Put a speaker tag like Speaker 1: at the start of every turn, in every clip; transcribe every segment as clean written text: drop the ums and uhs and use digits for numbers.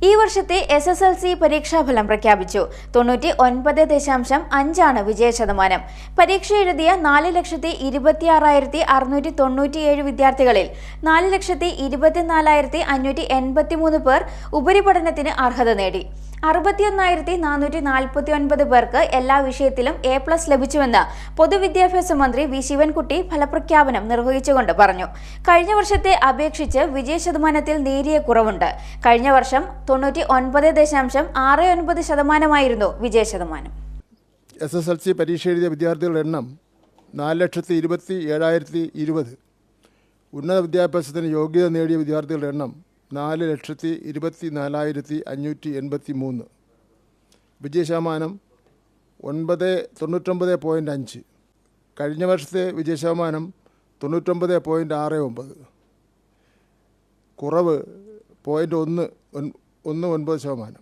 Speaker 1: ഈ വർഷത്തെ SSLC പരീക്ഷാഫലം പ്രഖ്യാപിച്ചു. 99.5 വിജയശതമാനം. പരീക്ഷ എഴുതിയ 4,26,697 വിദ്യാർത്ഥികളിൽ 4,24,583 പേർ ഉപരിപഠനത്തിന് അർഹത നേടി. 61,449 പേർക്ക് എല്ലാ വിഷയത്തിലും A+ ലഭിച്ചുവെന്ന് പൊതുവിദ്യാഭ്യാസ മന്ത്രി വി ശിവൻകുട്ടി ഫലപ്രഖ്യാപനം നിർവഹിച്ചുകൊണ്ട് പറഞ്ഞു. കഴിഞ്ഞ വർഷത്തെ അപേക്ഷിച്ച് വിജയശതമാനത്തിൽ നേരിയ കുറവുണ്ട്. കഴിഞ്ഞ വർഷം 99.69% വിജയശതമാനം.
Speaker 2: SSLC പരീക്ഷ എഴുതിയ വിദ്യാർത്ഥികളുടെ എണ്ണം 4,27,2020. ഉന്നത വിദ്യാഭ്യാസത്തിന് യോഗ്യത നേടിയ വിദ്യാർത്ഥികളുടെ എണ്ണം 4,24,583. വിജയശതമാനം 99.5. കഴിഞ്ഞ വർഷത്തെ വിജയശതമാനം 99.69. കുറവ് 0.19%.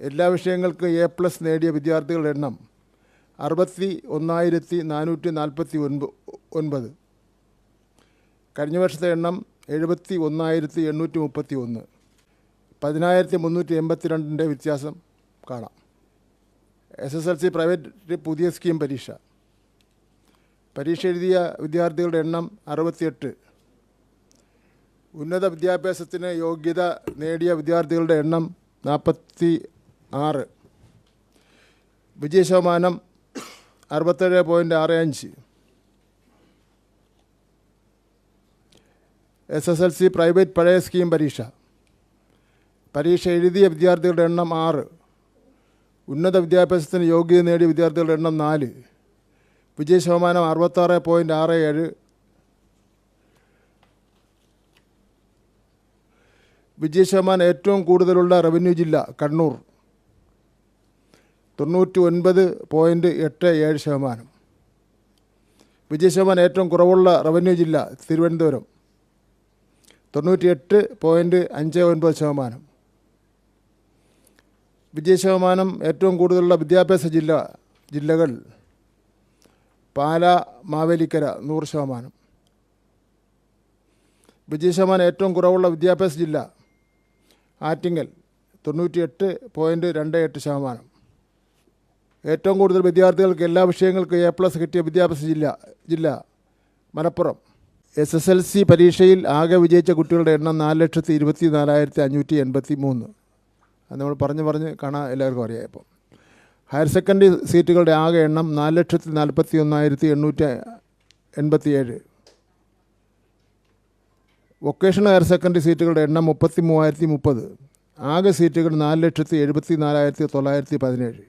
Speaker 2: എല്ലാ വിഷയങ്ങൾക്കും A+ നേടിയ വിദ്യാർത്ഥികളുടെ എണ്ണം 61,449. കഴിഞ്ഞ വർഷത്തെ എണ്ണം 71,831. 10,382 വ്യത്യാസം കാണാം. SSLC പ്രൈവറ്റ് പുതിയ സ്കീം പരീക്ഷ എഴുതിയ വിദ്യാർത്ഥികളുടെ എണ്ണം 68. ഉന്നത വിദ്യാഭ്യാസത്തിന് യോഗ്യത നേടിയ വിദ്യാർത്ഥികളുടെ എണ്ണം 46. വിജയശതമാനം 67.65. SSLC പ്രൈവറ്റ് പഴയ സ്കീം പരീക്ഷ എഴുതിയ വിദ്യാർത്ഥികളുടെ എണ്ണം 6. ഉന്നത വിദ്യാഭ്യാസത്തിന് യോഗ്യത നേടിയ വിദ്യാർത്ഥികളുടെ എണ്ണം 4. വിജയശതമാനം 66.67. വിജയശതമാനം ഏറ്റവും കൂടുതലുള്ള റവന്യൂ ജില്ല കണ്ണൂർ 99.87%. വിജയശതമാനം ഏറ്റവും കുറവുള്ള റവന്യൂ ജില്ല തിരുവനന്തപുരം 98.59%. വിജയശതമാനം ഏറ്റവും കൂടുതലുള്ള വിദ്യാഭ്യാസ ജില്ലകൾ പാല, മാവേലിക്കര 100%. വിജയശതമാനം ഏറ്റവും കുറവുള്ള വിദ്യാഭ്യാസ ജില്ല ആറ്റിങ്ങൽ 98.28%. ഏറ്റവും കൂടുതൽ വിദ്യാർത്ഥികൾക്ക് എല്ലാ വിഷയങ്ങൾക്കും A+ കിട്ടിയ വിദ്യാഭ്യാസ ജില്ല മലപ്പുറം. SSLC പരീക്ഷയിൽ ആകെ വിജയിച്ച കുട്ടികളുടെ എണ്ണം 4,24,583. അത് നമ്മൾ പറഞ്ഞ് കാണാൻ എല്ലാവർക്കും അറിയാം. ഇപ്പം ഹയർ സെക്കൻഡറി സീറ്റുകളുടെ ആകെ എണ്ണം 4,41,887. വൊക്കേഷണൽ ഹയർ സെക്കൻഡറി സീറ്റുകളുടെ എണ്ണം 33,030. ആകെ സീറ്റുകൾ 4,74,917.